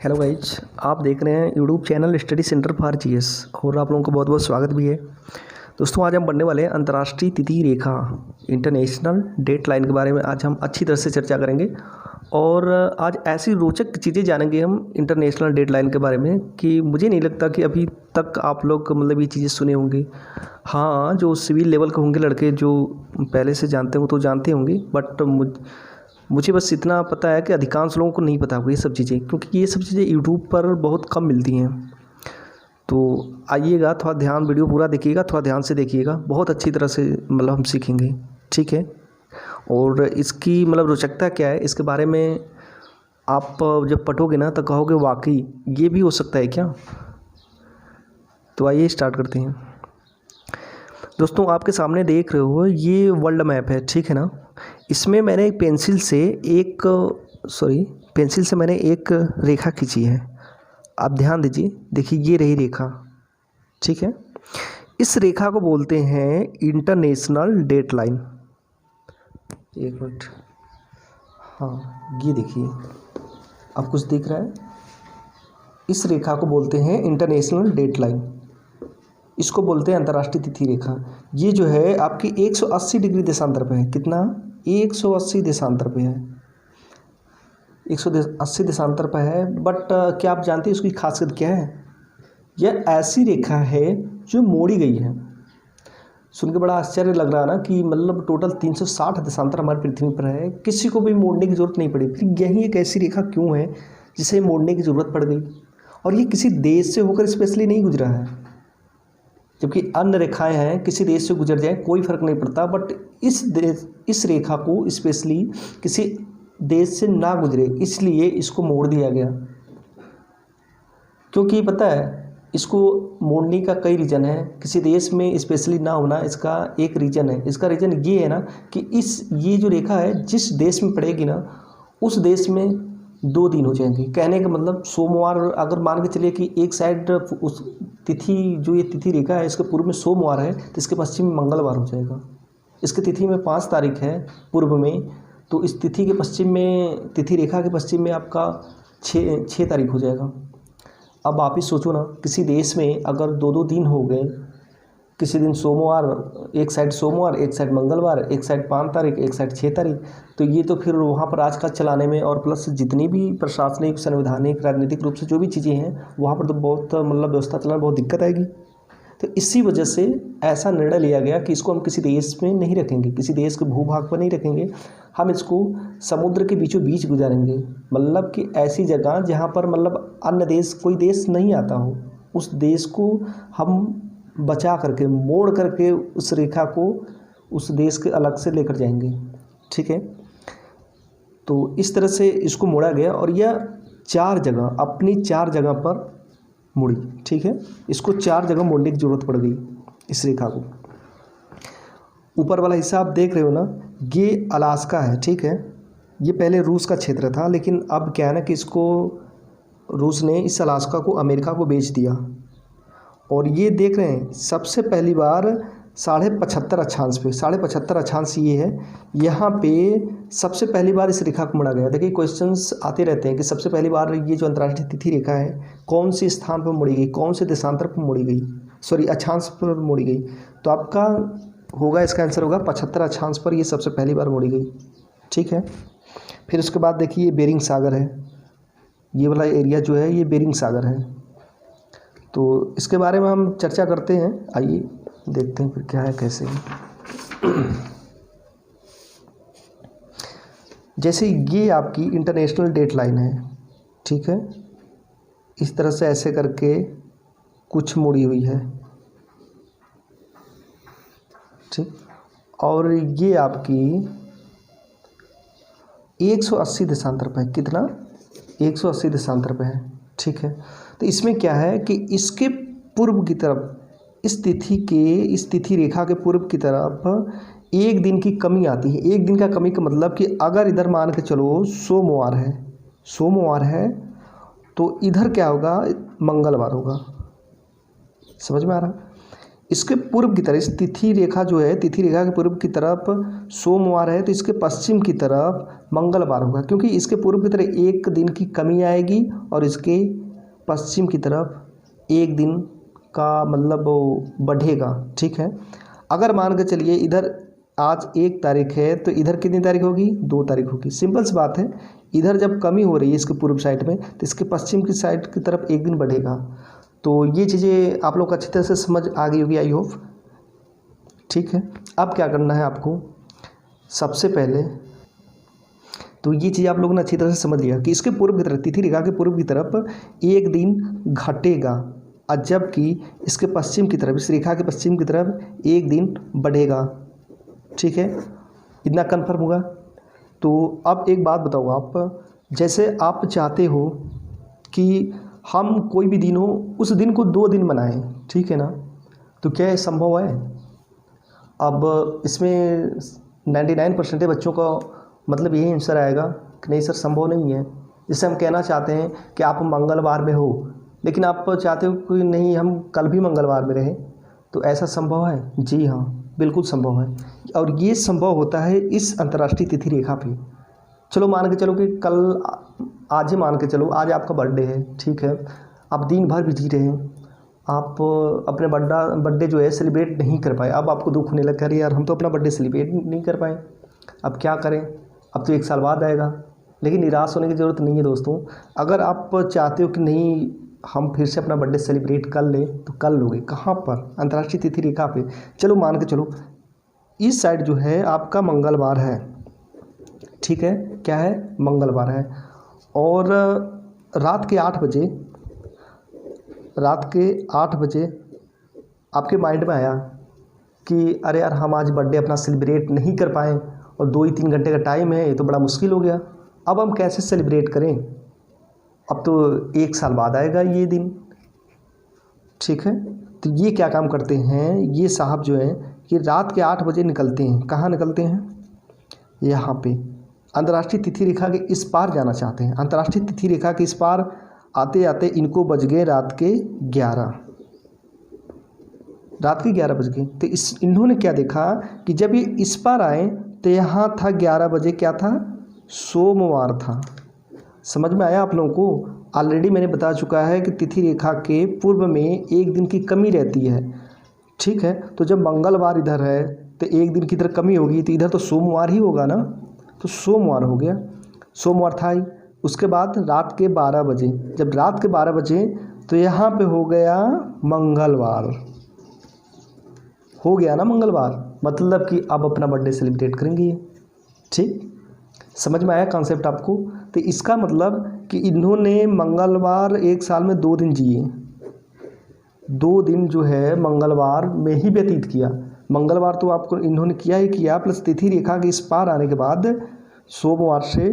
Hello guys, आप देख रहे हैं YouTube channel study centre for GS और आप लोगों को बहुत बहुत स्वागत भी है। दोस्तों, आज हम पढ़ने वाले हैं अंतर्राष्ट्रीय तिथि रेखा इंटरनेशनल डेट लाइन के बारे में। आज हम अच्छी तरह से चर्चा करेंगे और आज ऐसी रोचक चीज़ें जानेंगे हम इंटरनेशनल डेट लाइन के बारे में कि मुझे नहीं लगता कि अभी तक आप लोग ये चीज़ें सुने होंगे। हाँ, जो सिविल लेवल के होंगे लड़के जो पहले से जानते हों तो जानते होंगे, बट मुझे बस इतना पता है कि अधिकांश लोगों को नहीं पता होगा ये सब चीज़ें, क्योंकि ये सब चीज़ें यूट्यूब पर बहुत कम मिलती हैं। तो आइएगा, थोड़ा ध्यान, वीडियो पूरा देखिएगा, थोड़ा ध्यान से देखिएगा, बहुत अच्छी तरह से हम सीखेंगे, ठीक है। और इसकी रोचकता क्या है, इसके बारे में आप जब पढ़ोगे ना तो कहोगे वाकई ये भी हो सकता है क्या। तो आइए स्टार्ट करते हैं। दोस्तों, आपके सामने देख रहे हो ये वर्ल्ड मैप है, ठीक है ना। इसमें मैंने एक पेंसिल से मैंने एक रेखा खींची है। आप ध्यान दीजिए, देखिए ये रही रेखा, ठीक है। इस रेखा को बोलते हैं इंटरनेशनल डेट लाइन। एक मिनट, हाँ ये देखिए, अब कुछ दिख रहा है। इस रेखा को बोलते हैं इंटरनेशनल डेट लाइन, इसको बोलते हैं अंतर्राष्ट्रीय तिथि रेखा। ये जो है आपकी 180 डिग्री देशांतर पे है। कितना? 180 देशांतर पे है, 180 देशांतर पे है। बट क्या आप जानते हैं इसकी खासियत क्या है? यह ऐसी रेखा है जो मोड़ी गई है। सुन के बड़ा आश्चर्य लग रहा है ना कि टोटल 360 देशांतर हमारी पृथ्वी पर है, किसी को भी मोड़ने की ज़रूरत नहीं पड़ी। फिर यही एक ऐसी रेखा क्यों है जिसे मोड़ने की ज़रूरत पड़ गई? और ये किसी देश से होकर स्पेशली नहीं गुजरा है, जबकि अन्य रेखाएं हैं किसी देश से गुजर जाए कोई फ़र्क नहीं पड़ता। बट इस रेखा को स्पेशली किसी देश से ना गुजरे, इसलिए इसको मोड़ दिया गया। क्योंकि पता है, इसको मोड़ने का कई रीज़न है। किसी देश में स्पेशली ना होना इसका एक रीज़न है। इसका रीज़न ये है ना कि ये जो रेखा है जिस देश में पड़ेगी ना, उस देश में 2 दिन हो जाएंगे। कहने का मतलब सोमवार, अगर मान के चलिए कि एक साइड उस तिथि, जो ये तिथि रेखा है इसके पूर्व में सोमवार है तो इसके पश्चिम में मंगलवार हो जाएगा। इसकी तिथि में 5 तारीख है पूर्व में, तो इस तिथि के पश्चिम में, तिथि रेखा के पश्चिम में आपका 6 तारीख हो जाएगा। अब आप ही सोचो ना, किसी देश में अगर 2-2 दिन हो गए, किसी दिन सोमवार, एक साइड सोमवार, एक साइड मंगलवार, एक साइड 5 तारीख, एक साइड 6 तारीख, तो ये तो फिर वहाँ पर आजकल चलाने में और प्लस जितनी भी प्रशासनिक, संवैधानिक, राजनीतिक रूप से जो भी चीज़ें हैं वहाँ पर तो बहुत व्यवस्था चलाने में बहुत दिक्कत आएगी। तो इसी वजह से ऐसा निर्णय लिया गया कि इसको हम किसी देश में नहीं रखेंगे, किसी देश के भूभाग पर नहीं रखेंगे, हम इसको समुद्र के बीचों बीच गुजारेंगे। कि ऐसी जगह जहाँ पर अन्य देश, कोई देश नहीं आता हो, उस देश को हम बचा करके, मोड़ करके उस रेखा को उस देश के अलग से लेकर जाएंगे, ठीक है। तो इस तरह से इसको मोड़ा गया और यह 4 जगह, अपनी 4 जगह पर मुड़ी, ठीक है। इसको 4 जगह मोड़ने की ज़रूरत पड़ गई इस रेखा को। ऊपर वाला हिस्सा आप देख रहे हो ना, ये अलास्का है, ठीक है। ये पहले रूस का क्षेत्र था, लेकिन अब क्या है ना कि इसको रूस ने इस अलास्का को अमेरिका को बेच दिया। और ये देख रहे हैं सबसे पहली बार 75.5 अक्षांश पे, 75.5 अक्षांश ये है, यहाँ पे सबसे पहली बार इस रेखा को मोड़ा गया। देखिए क्वेश्चंस आते रहते हैं कि सबसे पहली बार ये जो अंतर्राष्ट्रीय तिथि रेखा है कौन से स्थान पर मोड़ी गई, कौन से देशांतर पर मोड़ी गई, अक्षांश पर मोड़ी गई। तो आपका होगा, इसका आंसर होगा 75 अक्षांश पर ये सबसे पहली बार मोड़ी गई, ठीक है। फिर उसके बाद देखिए बेरिंग सागर है, ये वाला एरिया जो है ये बेरिंग सागर है। तो इसके बारे में हम चर्चा करते हैं, आइए देखते हैं फिर क्या है कैसे। जैसे ये आपकी इंटरनेशनल डेट लाइन है, ठीक है। इस तरह से ऐसे करके कुछ मुड़ी हुई है, ठीक। और ये आपकी 180 देशांतर पे है। कितना? 180 देशांतर पे है, ठीक है। तो इसमें क्या है कि इसके पूर्व की तरफ, इस तिथि रेखा के पूर्व की तरफ 1 दिन की कमी आती है। 1 दिन का कमी का मतलब कि अगर इधर मान के चलो सोमवार है तो इधर क्या होगा? मंगलवार होगा। समझ में आ रहा है? इसके पूर्व की तरफ, इस तिथि रेखा जो है, तिथि रेखा के पूर्व की तरफ सोमवार है, तो इसके पश्चिम की तरफ मंगलवार होगा, क्योंकि इसके पूर्व की तरफ एक दिन की कमी आएगी और इसके पश्चिम की तरफ एक दिन का मतलब वो बढ़ेगा। ठीक है, अगर मान के चलिए इधर आज 1 तारीख है तो इधर कितनी तारीख होगी, 2 तारीख होगी। सिंपल सी बात है, इधर जब कमी हो रही है इसके पूर्व साइड में तो इसके पश्चिम की साइड की तरफ एक दिन बढ़ेगा। तो ये चीज़ें आप लोग अच्छी तरह से समझ आ गई होगी, आई होप। ठीक है, अब क्या करना है आपको, सबसे पहले तो ये चीज़ आप लोगों ने अच्छी तरह से समझ लिया कि इसके पूर्व की तरफ, तिथि रेखा के पूर्व की तरफ एक दिन घटेगा और जबकि इसके पश्चिम की तरफ, इस रेखा के पश्चिम की तरफ एक दिन बढ़ेगा। ठीक है, इतना कन्फर्म होगा। तो अब एक बात बताओ आप, जैसे आप चाहते हो कि हम कोई भी दिन हो उस दिन को 2 दिन बनाएं, ठीक है ना, तो क्या ये संभव है? अब इसमें 99% बच्चों का मतलब यही आंसर आएगा कि नहीं सर, संभव नहीं है। जैसे हम कहना चाहते हैं कि आप मंगलवार में हो, लेकिन आप चाहते हो कि नहीं हम कल भी मंगलवार में रहें, तो ऐसा संभव है? जी हाँ, बिल्कुल संभव है। और ये संभव होता है इस अंतर्राष्ट्रीय तिथि रेखा पे। चलो मान के चलो कि कल, आज ही मान के चलो आज आपका बर्थडे है, ठीक है, आप दिन भर बिजी रहे, आप अपने बर्थडे जो है सेलिब्रेट नहीं कर पाए। अब आपको दुख होने लगा, अरे यार हम तो अपना बर्थडे सेलिब्रेट नहीं कर पाए, अब क्या करें, अब तो 1 साल बाद आएगा। लेकिन निराश होने की ज़रूरत नहीं है दोस्तों। अगर आप चाहते हो कि नहीं हम फिर से अपना बर्थडे सेलिब्रेट कर लें, तो कर लोगे। कहाँ पर? अंतर्राष्ट्रीय तिथि रेखा पे। चलो मान के चलो इस साइड जो है आपका मंगलवार है, ठीक है, क्या है, मंगलवार है, और रात के 8 बजे आपके माइंड में आया कि अरे यार हम आज बर्थडे अपना सेलिब्रेट नहीं कर पाए और 2 ही 3 घंटे का टाइम है, ये तो बड़ा मुश्किल हो गया। अब हम कैसे सेलिब्रेट करें? अब तो 1 साल बाद आएगा ये दिन। ठीक है, तो ये क्या काम करते हैं ये साहब जो हैं कि रात के 8 बजे निकलते हैं। कहाँ निकलते हैं? यहाँ पे अंतर्राष्ट्रीय तिथि रेखा के इस पार जाना चाहते हैं। अंतर्राष्ट्रीय तिथि रेखा के इस पार आते आते इनको बज गए रात के 11 बज गए। तो इन्होंने क्या देखा कि जब ये इस पार आए तो यहाँ था 11 बजे, क्या था, सोमवार था। समझ में आया आप लोगों को? ऑलरेडी मैंने बता चुका है कि तिथि रेखा के पूर्व में एक दिन की कमी रहती है। ठीक है, तो जब मंगलवार इधर है तो एक दिन की इधर कमी होगी, तो इधर तो सोमवार ही होगा ना, तो सोमवार हो गया, सोमवार था ही। उसके बाद रात के 12 बजे, जब रात के 12 बजे तो यहाँ पे हो गया मंगलवार, हो गया ना मंगलवार, मतलब कि अब अपना बर्थडे सेलिब्रेट करेंगे। ठीक, समझ में आया कॉन्सेप्ट आपको? तो इसका मतलब कि इन्होंने मंगलवार 1 साल में 2 दिन जिए, 2 दिन जो है मंगलवार में ही व्यतीत किया। मंगलवार तो आपको इन्होंने किया ही किया, प्लस तिथि रेखा के इस पार आने के बाद सोमवार से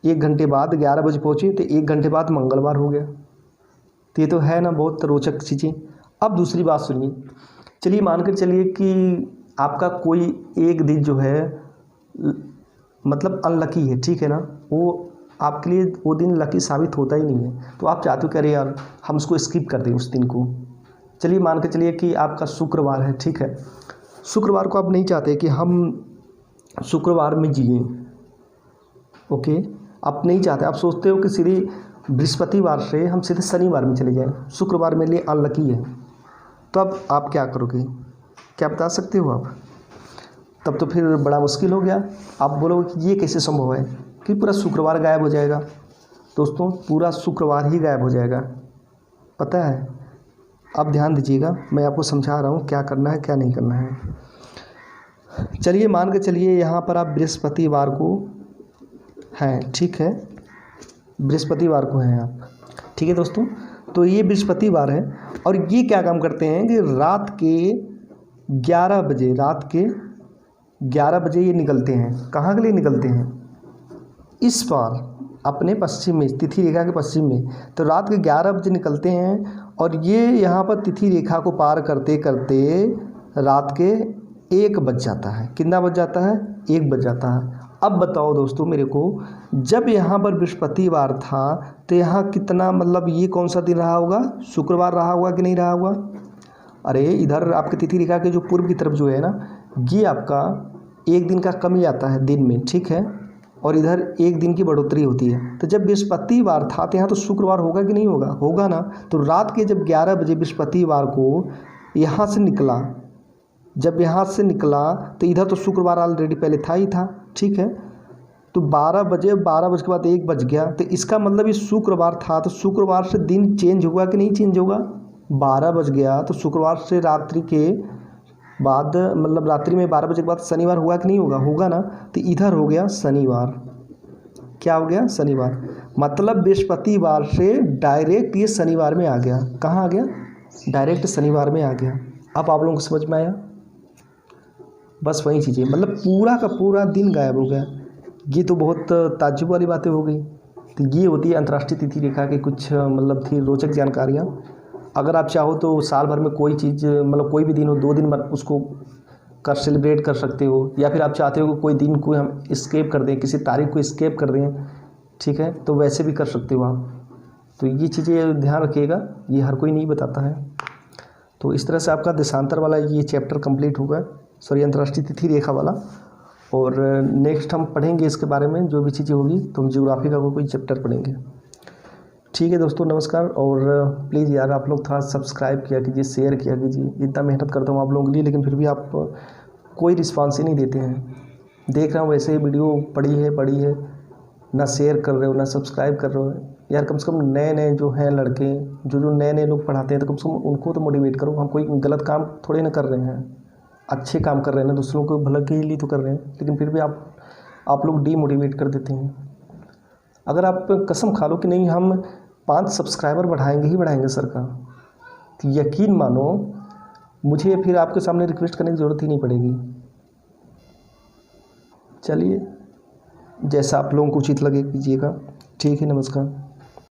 1 घंटे बाद 11 बजे पहुँचे तो 1 घंटे बाद मंगलवार हो गया। तो ये तो है ना बहुत रोचक चीज़ें। अब दूसरी बात सुनिए, चलिए मानकर चलिए कि आपका कोई एक दिन जो है मतलब अनलकी है, ठीक है ना, वो आपके लिए वो दिन लकी साबित होता ही नहीं है, तो आप चाहते हो कि अरे यार हम उसको स्किप कर दें उस दिन को। चलिए मान के चलिए कि आपका शुक्रवार है, ठीक है, शुक्रवार को आप नहीं चाहते कि हम शुक्रवार में जिए, ओके, आप नहीं चाहते, आप सोचते हो कि सीधे बृहस्पतिवार से हम सीधे शनिवार में चले जाएं, शुक्रवार मेरे लिए अनलकी है। तो अब आप क्या करोगे, क्या बता सकते हो आप? तब तो फिर बड़ा मुश्किल हो गया। आप बोलोगे कि ये कैसे संभव है कि पूरा शुक्रवार गायब हो जाएगा? दोस्तों पूरा शुक्रवार ही गायब हो जाएगा, पता है। अब ध्यान दीजिएगा, मैं आपको समझा रहा हूँ क्या करना है क्या नहीं करना है। चलिए मान के चलिए यहाँ पर आप बृहस्पतिवार को हैं, ठीक है, बृहस्पतिवार को हैं आप, ठीक है दोस्तों। तो ये बृहस्पतिवार है और ये क्या काम करते हैं कि रात के 11 बजे ये निकलते हैं। कहाँ के लिए निकलते हैं? इस पार अपने पश्चिम में, तिथि रेखा के पश्चिम में। तो रात के 11 बजे निकलते हैं और ये यहाँ पर तिथि रेखा को पार करते करते रात के 1 बज जाता है। कितना बज जाता है? 1 बज जाता है। अब बताओ दोस्तों मेरे को, जब यहाँ पर बृहस्पतिवार था तो यहाँ कितना, मतलब ये कौन सा दिन रहा होगा? शुक्रवार रहा होगा कि नहीं रहा होगा? अरे इधर आपकी तिथि रेखा के जो पूर्व की तरफ जो है ना, ये आपका एक दिन का कमी आता है दिन में, ठीक है, और इधर एक दिन की बढ़ोतरी होती है। तो जब बृहस्पतिवार था तो यहाँ तो शुक्रवार होगा कि नहीं होगा, होगा ना। तो रात के जब 11 बजे बृहस्पतिवार को यहाँ से निकला, जब यहाँ से निकला तो इधर तो शुक्रवार ऑलरेडी पहले था ही था, ठीक है। तो 12 बजे, 12 बजे के बाद 1 बज गया, तो इसका मतलब ये शुक्रवार था, तो शुक्रवार से दिन चेंज हुआ कि नहीं चेंज होगा। 12 बज गया तो शुक्रवार से रात्रि के बाद, मतलब रात्रि में 12 बजे के बाद शनिवार हुआ कि नहीं होगा, होगा ना। तो इधर हो गया शनिवार, क्या हो गया, शनिवार। मतलब बृहस्पतिवार से डायरेक्ट ये शनिवार में आ गया। कहाँ आ गया, डायरेक्ट शनिवार में आ गया। अब आप लोगों को समझ में आया, बस वही चीज़ें, मतलब पूरा का पूरा दिन गायब हो गया। ये तो बहुत ताज्जुब वाली बातें हो गई। तो ये होती है अंतर्राष्ट्रीय तिथि रेखा की कुछ मतलब थी रोचक जानकारियाँ। अगर आप चाहो तो साल भर में कोई चीज़, मतलब कोई भी दिन हो, 2 दिन उसको कर सेलिब्रेट कर सकते हो, या फिर आप चाहते हो कि कोई दिन को हम स्केप कर दें, किसी तारीख को स्केप कर दें, ठीक है, तो वैसे भी कर सकते हो आप। तो ये चीज़ें ध्यान रखिएगा, ये हर कोई नहीं बताता है। तो इस तरह से आपका देशांतर वाला ये चैप्टर कंप्लीट होगा, सॉरी अंतर्राष्ट्रीय तिथि रेखा वाला। और नेक्स्ट हम पढ़ेंगे इसके बारे में जो भी चीज़ें होगी, तो हम ज्योग्राफी का कोई चैप्टर पढ़ेंगे। ठीक है दोस्तों, नमस्कार। और प्लीज़ यार आप लोग थोड़ा सब्सक्राइब किया कीजिए, शेयर किया कीजिए। इतना मेहनत करता हूँ आप लोगों के लिए, लेकिन फिर भी आप कोई रिस्पॉन्स ही नहीं देते हैं। देख रहा हूँ वैसे ही वीडियो पड़ी है, ना शेयर कर रहे हो, ना सब्सक्राइब कर रहे हो। यार कम से कम नए जो हैं लड़के, जो नए लोग पढ़ाते हैं, तो कम से कम उनको तो मोटिवेट करो। हम कोई गलत काम थोड़े ना कर रहे हैं, अच्छे काम कर रहे हैं ना, दूसरों को भला के लिए तो कर रहे हैं, लेकिन फिर भी आप लोग डीमोटिवेट कर देते हैं। अगर आप कसम खा लो कि नहीं हम 5 सब्सक्राइबर बढ़ाएंगे ही बढ़ाएंगे सर का, तो यकीन मानो मुझे फिर आपके सामने रिक्वेस्ट करने की ज़रूरत ही नहीं पड़ेगी। चलिए, जैसा आप लोगों को उचित लगे कीजिएगा। ठीक है, नमस्कार।